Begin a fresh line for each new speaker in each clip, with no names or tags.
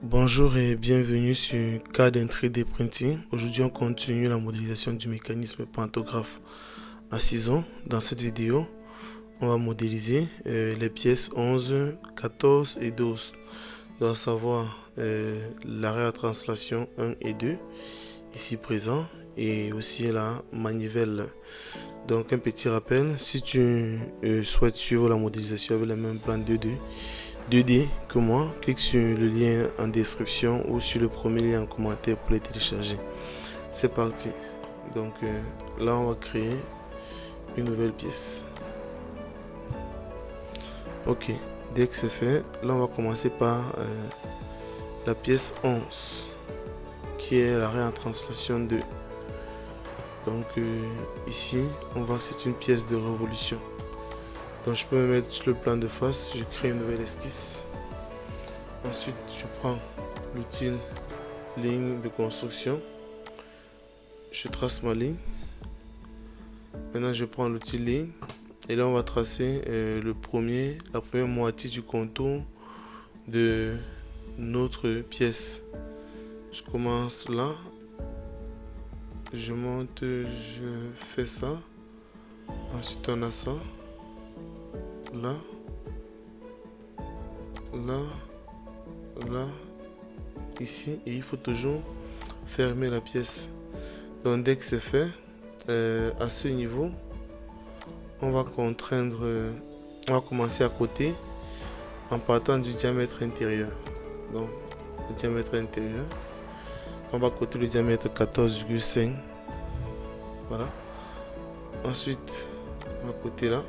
Bonjour et bienvenue sur CAD and 3D Printing. Aujourd'hui, on continue la modélisation du mécanisme pantographe à ciseaux. Dans cette vidéo, on va modéliser les pièces 11, 14 et 12. Donc, à savoir l'arrêt à translation 1 et 2, ici présent, et aussi la manivelle. Donc, un petit rappel, si tu souhaites suivre la modélisation avec le même plan 2D que moi, clique sur le lien en description ou sur le premier lien en commentaire pour les télécharger. C'est parti. Donc là, on va créer une nouvelle pièce. Ok, dès que c'est fait, là on va commencer par la pièce 11 qui est l'arrêt en translation 2. Donc ici, on voit que c'est une pièce de révolution. Donc je peux me mettre sur le plan de face, je crée une nouvelle esquisse. Ensuite, je prends l'outil ligne de construction. Je trace ma ligne. Maintenant, je prends l'outil ligne. Et là, on va tracer la première moitié du contour de notre pièce. Je commence là. Je monte, je fais ça. Ensuite, on a ça. Là, là, ici, et il faut toujours fermer la pièce. Donc dès que c'est fait, à ce niveau, on va contraindre, on va commencer à côté en partant du diamètre intérieur. Donc le diamètre intérieur, on va côté le diamètre 14,5. Voilà. Ensuite, on va côté là.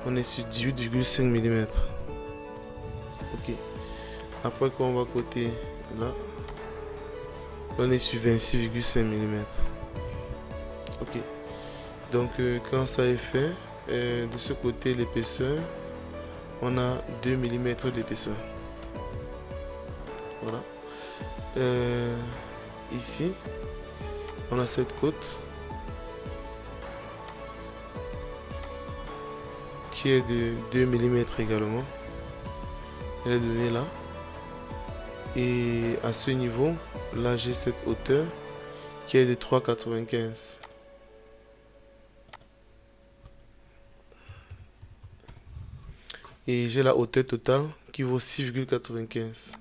On est sur 18,5 mm. Ok. Après qu'on va côté là, on est sur 26,5 mm. Ok. Donc quand ça est fait, de ce côté l'épaisseur, on a 2 mm d'épaisseur. Voilà. Ici, on a cette côte qui est de 2 mm également. Elle est donnée là. Et à ce niveau, là j'ai cette hauteur qui est de 3,95. Et j'ai la hauteur totale qui vaut 6,95.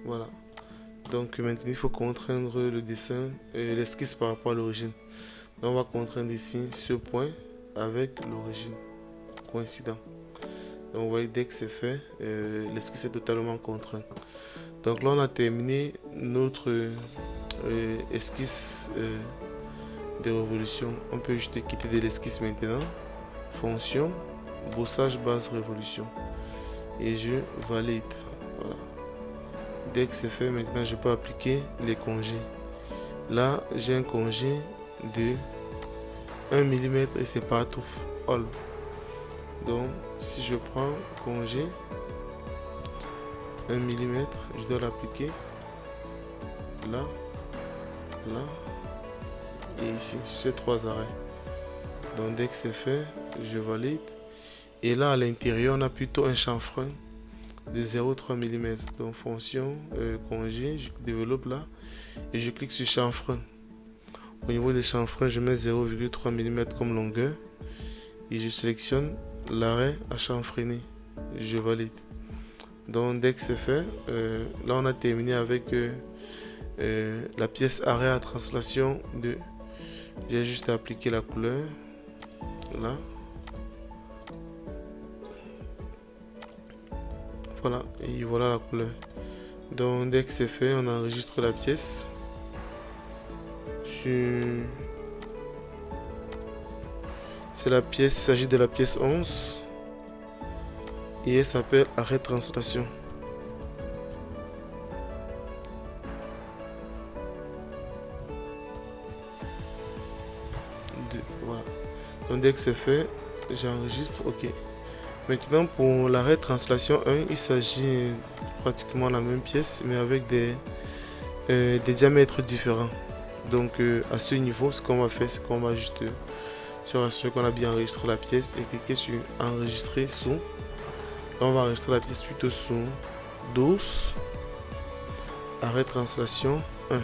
Voilà. Donc maintenant il faut contraindre le dessin, l'esquisse par rapport à l'origine. On va contraindre ici ce point avec l'origine coïncident. Donc vous voyez, dès que c'est fait, l'esquisse est totalement contraint. Donc là on a terminé notre esquisse de révolution. On peut juste quitter de l'esquisse maintenant. Fonction, bossage base révolution. Et je valide. Voilà. Dès que c'est fait, maintenant je peux appliquer les congés. Là j'ai un congé de 1 mm et c'est partout. All. Donc si je prends congé 1 mm, je dois l'appliquer là, là et ici sur ces trois arrêts. Donc dès que c'est fait, je valide. Et là à l'intérieur, on a plutôt un chanfrein de 0,3 mm. Donc fonction congé, je développe là et je clique sur chanfrein. Au niveau des chanfreins, je mets 0,3 mm comme longueur et je sélectionne l'arrêt à chanfreiner. Je valide. Donc dès que c'est fait, là on a terminé avec la pièce arrêt à translation 2. J'ai juste à appliquer la couleur là. Voilà, et voilà la couleur. Donc dès que c'est fait, on enregistre la pièce sur... C'est la pièce, il s'agit de la pièce 11 et elle s'appelle arrêt translation. Voilà. Donc dès que c'est fait, j'enregistre. Ok. Maintenant pour l'arrêt translation 1, il s'agit pratiquement de la même pièce mais avec des diamètres différents. Donc à ce niveau, ce qu'on va faire, c'est qu'on va juste sur assurer qu'on a bien enregistré la pièce et cliquer sur enregistrer sous. Là, on va enregistrer la pièce plutôt sous 12. Arrêt translation 1.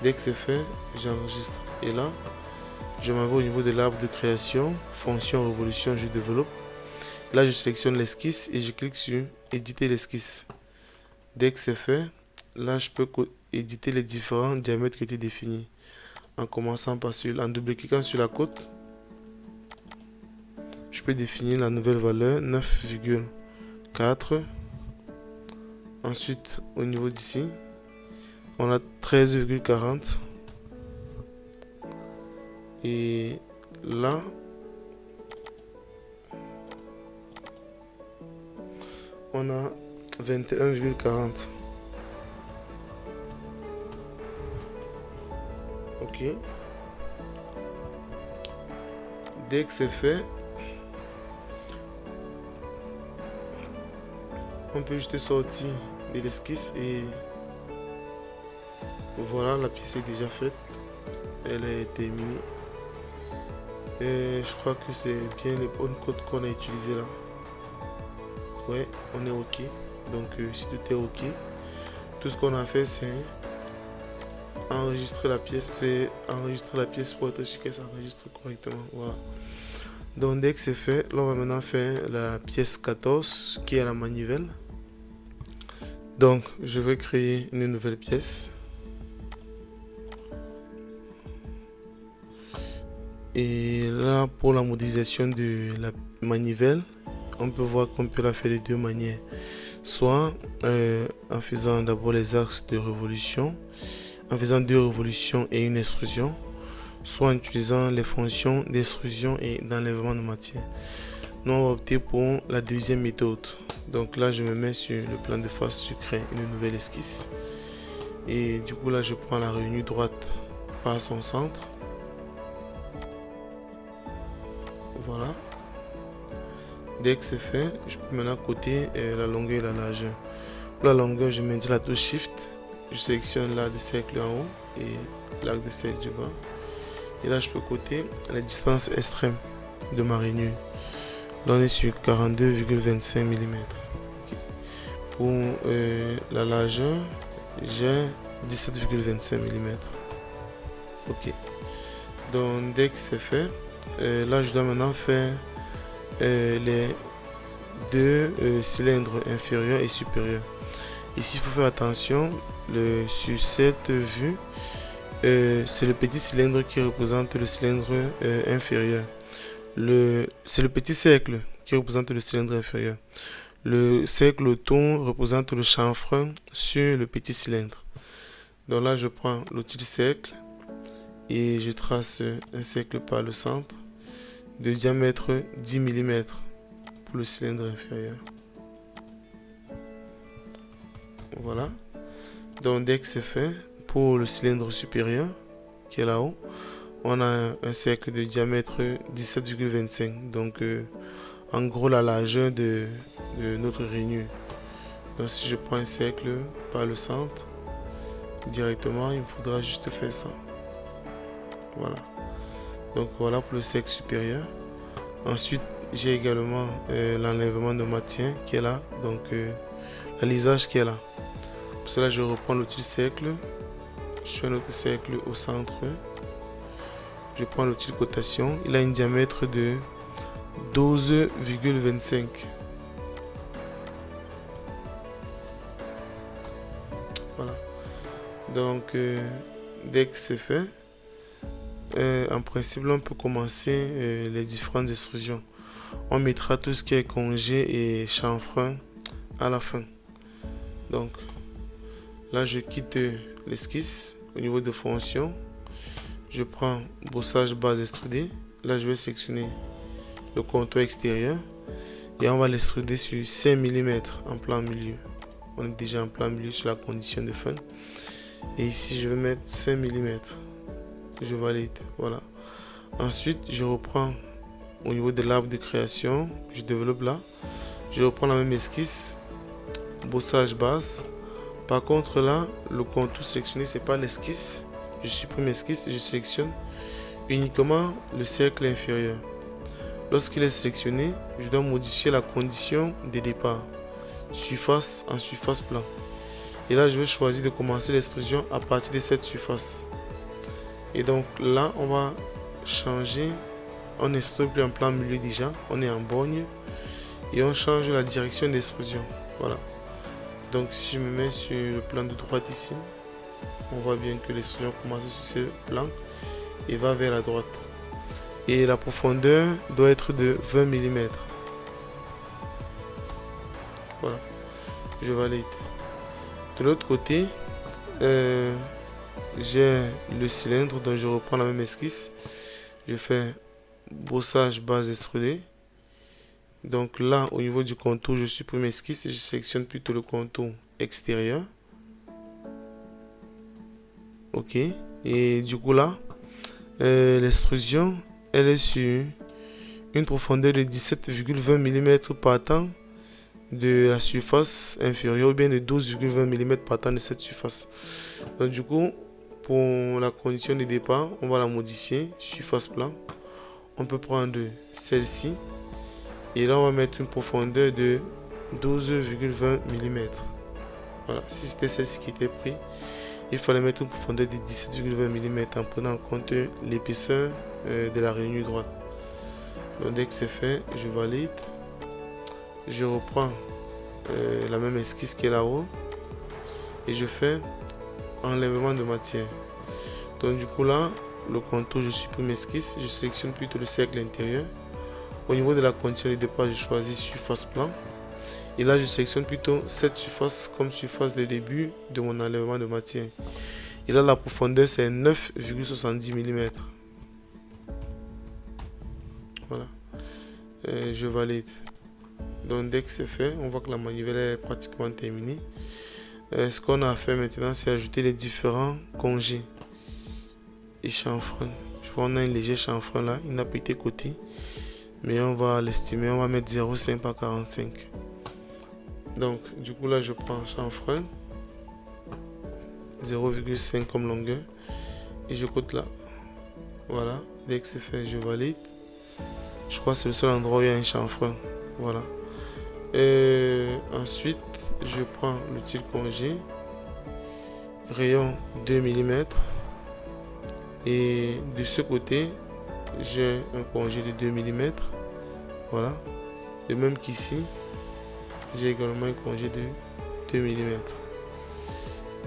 Dès que c'est fait, j'enregistre. Et là, je m'en vais au niveau de l'arbre de création, fonction révolution, je développe. Là, je sélectionne l'esquisse et je clique sur éditer l'esquisse. Dès que c'est fait, là, je peux éditer les différents diamètres qui étaient définis. En commençant par en double-cliquant sur la côte, je peux définir la nouvelle valeur 9,4. Ensuite, au niveau d'ici, on a 13,40. Et là, on a 21,40. Ok. Dès que c'est fait, on peut juste sortir de l'esquisse et voilà, la pièce est déjà faite. Elle est terminée. Et je crois que c'est bien les bonnes codes qu'on a utilisées là. Ouais, on est ok. Donc si tout est ok, tout ce qu'on a fait c'est enregistrer la pièce, pour être sûr qu'elle s'enregistre correctement. Voilà. Donc dès que c'est fait, là on va maintenant faire la pièce 14 qui est la manivelle. Donc je vais créer une nouvelle pièce. Et là, pour la modélisation de la manivelle, on peut voir qu'on peut la faire de deux manières. Soit en faisant d'abord les axes de révolution, en faisant 2 révolutions et une extrusion, soit en utilisant les fonctions d'extrusion et d'enlèvement de matière. Nous, on va opter pour la deuxième méthode. Donc là, je me mets sur le plan de face, je crée une nouvelle esquisse. Et du coup, là, je prends la rainure droite par son centre. Voilà. Dès que c'est fait, je peux maintenant coter la longueur et la largeur. Pour la longueur, je maintiens la touche Shift. Je sélectionne l'arc de cercle en haut et l'arc de cercle du bas. Et là, je peux coter la distance extrême de ma rainure. Là, on est sur 42,25 mm. Okay. Pour la largeur, j'ai 17,25 mm. Ok. Donc, dès que c'est fait, là, je dois maintenant faire les deux cylindres inférieurs et supérieurs. Ici, il faut faire attention. Sur cette vue, c'est le petit cylindre qui représente le cylindre inférieur. C'est le petit cercle qui représente le cylindre inférieur. Le cercle autour représente le chanfrein sur le petit cylindre. Donc là, je prends l'outil cercle et je trace un cercle par le centre de diamètre 10 mm pour le cylindre inférieur. Voilà. Donc dès que c'est fait, pour le cylindre supérieur qui est là-haut, on a un cercle de diamètre 17,25. Donc en gros la largeur de notre rainure. Donc si je prends un cercle par le centre, directement il me faudra juste faire ça. Voilà. Donc voilà pour le cercle supérieur. Ensuite j'ai également l'enlèvement de matière qui est là. Donc l'alisage qui est là. Pour cela, je reprends l'outil cercle. Je fais un autre cercle au centre. Je prends l'outil cotation. Il a un diamètre de 12,25. Voilà. Donc, dès que c'est fait, en principe, là, on peut commencer les différentes extrusions. On mettra tout ce qui est congé et chanfrein à la fin. Donc, là, je quitte l'esquisse au niveau de fonction. Je prends brossage base extrudé. Là, je vais sélectionner le contour extérieur et on va l'extruder sur 5 mm en plein milieu. On est déjà en plein milieu sur la condition de fin. Et ici, je vais mettre 5 mm. Je valide. Voilà. Ensuite, je reprends au niveau de l'arbre de création. Je développe là. Je reprends la même esquisse. Brossage base. Par contre là, le contour sélectionné, c'est pas l'esquisse. Je supprime l'esquisse et je sélectionne uniquement le cercle inférieur. Lorsqu'il est sélectionné, je dois modifier la condition de départ, surface en surface plan. Et là, je vais choisir de commencer l'extrusion à partir de cette surface. Et donc là, on va changer. On n'extrude plus en plan milieu déjà, on est en borgne. Et on change la direction d'extrusion. Voilà. Donc si je me mets sur le plan de droite ici, on voit bien que l'extrusion commence sur ce plan et va vers la droite. Et la profondeur doit être de 20 mm. Voilà. Je valide. De l'autre côté, j'ai le cylindre, donc je reprends la même esquisse. Je fais brossage base extrudée. Donc là, au niveau du contour, je supprime esquisse et je sélectionne plutôt le contour extérieur. Ok. Et du coup là, l'extrusion, elle est sur une profondeur de 17,20 mm partant de la surface inférieure ou bien de 12,20 mm partant de cette surface. Donc du coup, pour la condition de départ, on va la modifier, surface plan. On peut prendre celle-ci et là on va mettre une profondeur de 12,20 mm. Voilà, si c'était celle-ci qui était prise, il fallait mettre une profondeur de 17,20 mm en prenant en compte l'épaisseur de la rainure droite. Donc dès que c'est fait, je valide. Je reprends la même esquisse qui est là-haut et je fais enlèvement de matière. Donc du coup là, le contour, je supprime esquisse, je sélectionne plutôt le cercle intérieur. Au niveau de la condition de départ, je choisis surface plan. Et là, je sélectionne plutôt cette surface comme surface de début de mon enlèvement de matière. Et là, la profondeur, c'est 9,70 mm. Voilà. Je valide. Donc, dès que c'est fait, on voit que la manivelle est pratiquement terminée. Ce qu'on a à faire maintenant, c'est ajouter les différents congés et chanfreins. Je vois qu'on a un léger chanfrein là. Il n'a pas été coté. Mais on va l'estimer. On va mettre 0,5 par 45. Donc, du coup, là, je prends un chanfrein. 0,5 comme longueur. Et je cote là. Voilà. Dès que c'est fait, je valide. Je crois que c'est le seul endroit où il y a un chanfrein. Voilà. Ensuite, je prends l'outil congé. Rayon 2 mm. Et de ce côté, j'ai un congé de 2 mm. Voilà. De même qu'ici, j'ai également un congé de 2 mm.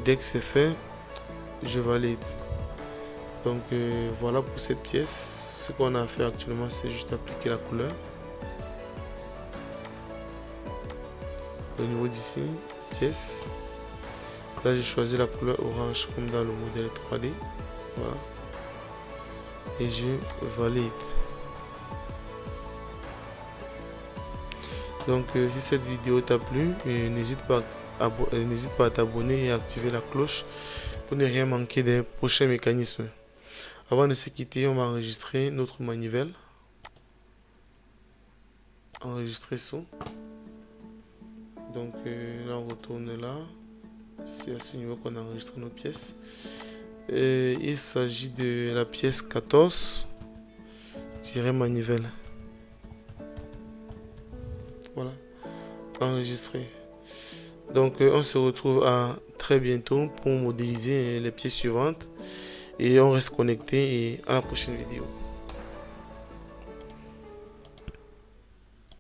Dès que c'est fait, je valide. Donc voilà pour cette pièce. Ce qu'on a à faire actuellement, c'est juste appliquer la couleur. Au niveau d'ici, pièce. Là, j'ai choisi la couleur orange comme dans le modèle 3D. Voilà. Et je valide. Donc si cette vidéo t'a plu, n'hésite pas à t'abonner et à activer la cloche pour ne rien manquer des prochains mécanismes. Avant de se quitter, on va enregistrer notre manivelle. Enregistrer son. Donc là on retourne là. C'est à ce niveau qu'on a enregistré nos pièces. Il s'agit de la pièce 14-manivelle. Voilà, enregistré. Donc on se retrouve à très bientôt pour modéliser les pièces suivantes et on reste connecté et à la prochaine vidéo.